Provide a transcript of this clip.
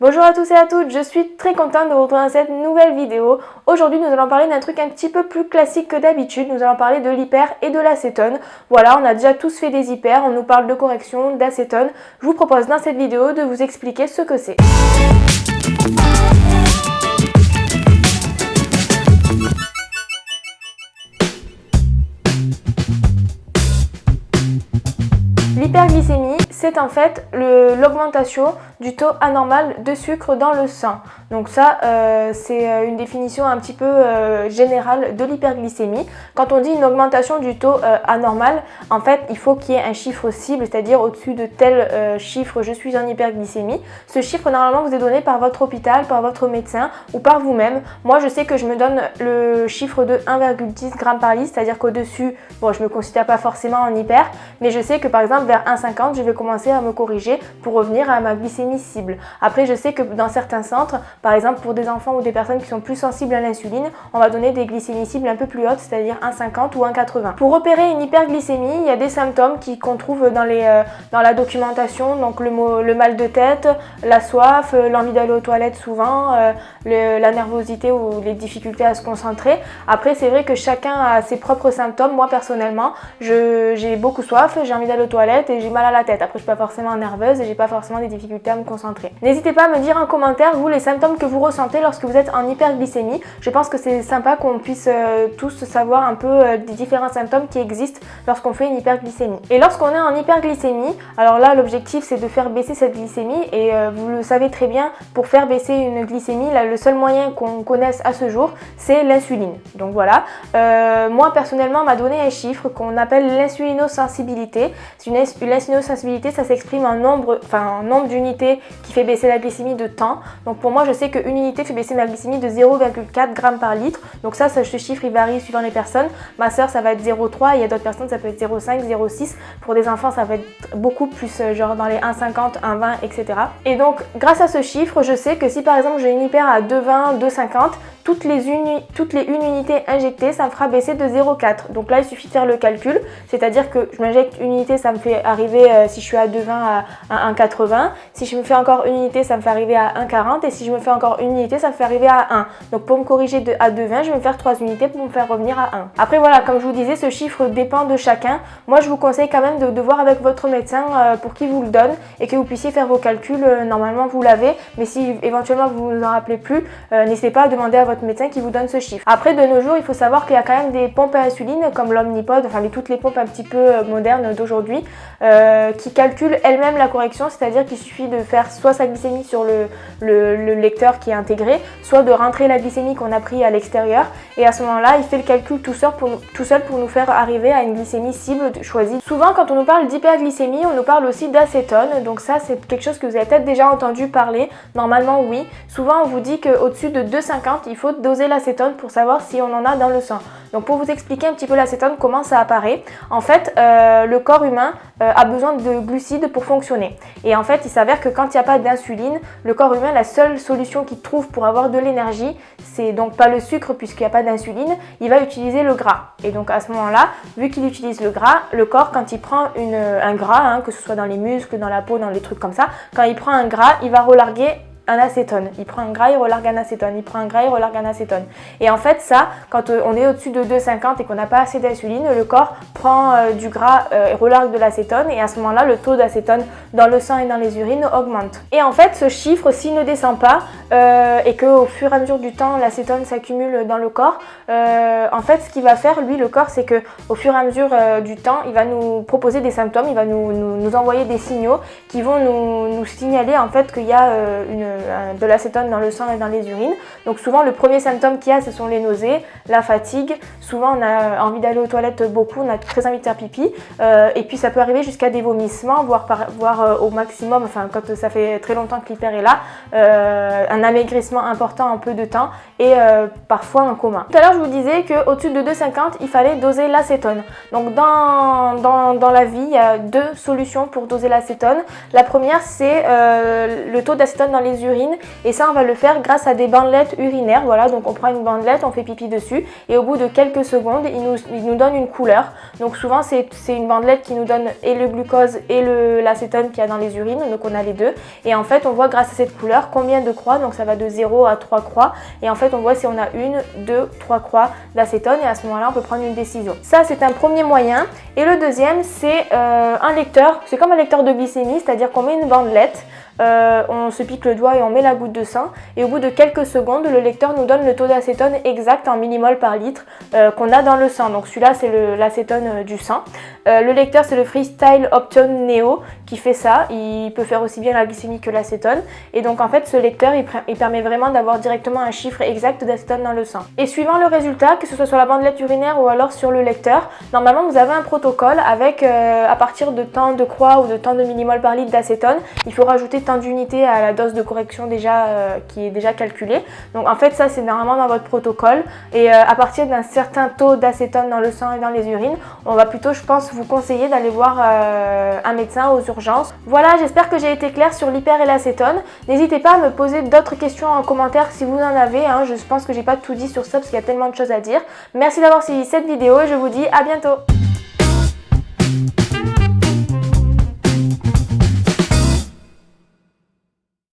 Bonjour à tous et à toutes, je suis très contente de vous retrouver dans cette nouvelle vidéo. Aujourd'hui nous allons parler d'un truc un petit peu plus classique que d'habitude, nous allons parler de l'hyper et de l'acétone. Voilà, on a déjà tous fait des hyper, on nous parle de correction, d'acétone. Je vous propose dans cette vidéo de vous expliquer ce que c'est. L'hyperglycémie, c'est en fait l'augmentation du taux anormal de sucre dans le sang. Donc ça, c'est une définition un petit peu générale de l'hyperglycémie. Quand on dit une augmentation du taux anormal, en fait, il faut qu'il y ait un chiffre cible, c'est-à-dire au-dessus de tel chiffre, je suis en hyperglycémie. Ce chiffre, normalement, vous est donné par votre hôpital, par votre médecin ou par vous-même. Moi, je sais que je me donne le chiffre de 1,10 g par litre, c'est-à-dire qu'au-dessus, bon, je ne me considère pas forcément en hyper, mais je sais que par exemple, vers 1,50, je vais commencer à me corriger pour revenir à ma glycémie cible. Après, je sais que dans certains centres, par exemple pour des enfants ou des personnes qui sont plus sensibles à l'insuline, on va donner des glycémies cibles un peu plus hautes, c'est-à-dire 1,50 ou 1,80. Pour repérer une hyperglycémie, il y a des symptômes qu'on trouve dans la documentation, donc le mal de tête, la soif, l'envie d'aller aux toilettes souvent, la nervosité ou les difficultés à se concentrer. Après, c'est vrai que chacun a ses propres symptômes. Moi, personnellement, j'ai beaucoup soif, j'ai envie d'aller aux toilettes et j'ai mal à la tête. Après, je suis pas forcément nerveuse et j'ai pas forcément des difficultés à me concentrer. N'hésitez pas à me dire en commentaire, vous, les symptômes que vous ressentez lorsque vous êtes en hyperglycémie. Je pense que c'est sympa qu'on puisse tous savoir un peu des différents symptômes qui existent lorsqu'on fait une hyperglycémie. Et lorsqu'on est en hyperglycémie, alors là, l'objectif, c'est de faire baisser cette glycémie et vous le savez très bien, pour faire baisser une glycémie, là, le seul moyen qu'on connaisse à ce jour, c'est l'insuline. Donc voilà. Moi, personnellement, on m'a donné un chiffre qu'on appelle l'insulinosensibilité. L'insulinosensibilité, ça s'exprime en nombre d'unités qui fait baisser la glycémie de temps. Donc pour moi, je sais qu'une unité fait baisser ma glycémie de 0,4 g par litre. Donc ce chiffre, il varie suivant les personnes. Ma soeur, ça va être 0,3. Il y a d'autres personnes, ça peut être 0,5, 0,6. Pour des enfants, ça va être beaucoup plus, genre dans les 1,50, 1,20, etc. Et donc, grâce à ce chiffre, je sais que si par exemple j'ai une hyper à 2,20, 2,50, toutes les 1 unité injectée, ça me fera baisser de 0,4. Donc là, il suffit de faire le calcul, c'est-à-dire que je m'injecte une unité, ça me fait arriver, si je suis à 2,20 à 1,80. Si je me fais encore une unité, ça me fait arriver à 1,40. Et si je me fais encore une unité, ça me fait arriver à 1. Donc pour me corriger à 2,20, je vais me faire 3 unités pour me faire revenir à 1. Après voilà, comme je vous disais, ce chiffre dépend de chacun. Moi, je vous conseille quand même de voir avec votre médecin pour qui vous le donne et que vous puissiez faire vos calculs. Normalement, vous l'avez, mais si éventuellement vous vous en rappelez plus, n'hésitez pas à demander à votre médecin qui vous donne ce chiffre. Après, de nos jours, il faut savoir qu'il y a quand même des pompes à insuline comme l'Omnipod, enfin toutes les pompes un petit peu modernes d'aujourd'hui qui calculent elles-mêmes la correction, c'est-à-dire qu'il suffit de faire soit sa glycémie sur le lecteur qui est intégré, soit de rentrer la glycémie qu'on a pris à l'extérieur et à ce moment-là, il fait le calcul tout seul pour nous faire arriver à une glycémie cible choisie. Souvent, quand on nous parle d'hyperglycémie, on nous parle aussi d'acétone, donc ça c'est quelque chose que vous avez peut-être déjà entendu parler. Normalement, oui. Souvent, on vous dit qu'au-dessus de 2,50, il faut doser l'acétone pour savoir si on en a dans le sang. Donc pour vous expliquer un petit peu l'acétone, comment ça apparaît, en fait le corps humain a besoin de glucides pour fonctionner. Et en fait il s'avère que quand il n'y a pas d'insuline, le corps humain, la seule solution qu'il trouve pour avoir de l'énergie, c'est donc pas le sucre puisqu'il n'y a pas d'insuline, il va utiliser le gras. Et donc à ce moment-là, vu qu'il utilise le gras, le corps quand il prend un gras, que ce soit dans les muscles, dans la peau, dans les trucs comme ça, quand il prend un gras, il va relarguer un acétone. Il prend un gras, il relargue un acétone. Il prend un gras, il relargue un acétone. Et en fait, ça, quand on est au-dessus de 2,50 et qu'on n'a pas assez d'insuline, le corps prend du gras et relargue de l'acétone. Et à ce moment-là, le taux d'acétone dans le sang et dans les urines augmente. Et en fait, ce chiffre, s'il ne descend pas et qu'au fur et à mesure du temps, l'acétone s'accumule dans le corps, en fait, ce qu'il va faire, lui, le corps, c'est qu'au fur et à mesure du temps, il va nous proposer des symptômes, il va nous envoyer des signaux qui vont nous signaler en fait qu'il y a de l'acétone dans le sang et dans les urines. Donc souvent le premier symptôme qu'il y a, ce sont les nausées, la fatigue. Souvent on a envie d'aller aux toilettes beaucoup, on a très envie de faire pipi et puis ça peut arriver jusqu'à des vomissements, voire au maximum, enfin quand ça fait très longtemps que l'hyper est là, un un amaigrissement important en peu de temps et parfois un coma. Tout à l'heure je vous disais qu'au-dessus de 2,50 il fallait doser l'acétone. Donc dans la vie il y a deux solutions pour doser l'acétone. La première c'est le taux d'acétone dans les urines et ça on va le faire grâce à des bandelettes urinaires. Voilà, donc on prend une bandelette, on fait pipi dessus et au bout de quelques secondes il nous donne une couleur. Donc souvent c'est une bandelette qui nous donne et le glucose et l'acétone qu'il y a dans les urines, donc on a les deux et en fait on voit grâce à cette couleur combien de croix, donc ça va de 0 à 3 croix et en fait on voit si on a 1, 2, 3 croix d'acétone et à ce moment là on peut prendre une décision. Ça c'est un premier moyen et le deuxième c'est un lecteur, c'est comme un lecteur de glycémie, c'est-à-dire qu'on met une bandelette, on se pique le doigt et on met la goutte de sang et au bout de quelques secondes le lecteur nous donne le taux d'acétone exact en millimoles par litre qu'on a dans le sang. Donc celui-là c'est l'acétone du sang. Le lecteur c'est le Freestyle Option Neo qui fait ça, il peut faire aussi bien la glycémie que l'acétone et donc en fait ce lecteur il permet vraiment d'avoir directement un chiffre exact d'acétone dans le sang. Et suivant le résultat, que ce soit sur la bandelette urinaire ou alors sur le lecteur, normalement vous avez un protocole avec à partir de tant de croix ou de tant de millimoles par litre d'acétone, il faut rajouter tant d'unités à la dose de correction déjà qui est déjà calculée. Donc en fait ça c'est normalement dans votre protocole et à partir d'un certain taux d'acétone dans le sang et dans les urines, on va plutôt je pense vous conseiller d'aller voir un médecin aux urgences. Voilà, j'espère que j'ai été claire sur l'hyper et l'acétone. N'hésitez pas à me poser d'autres questions en commentaire si vous en avez, hein. Je pense que j'ai pas tout dit sur ça parce qu'il y a tellement de choses à dire. Merci d'avoir suivi cette vidéo et je vous dis à bientôt.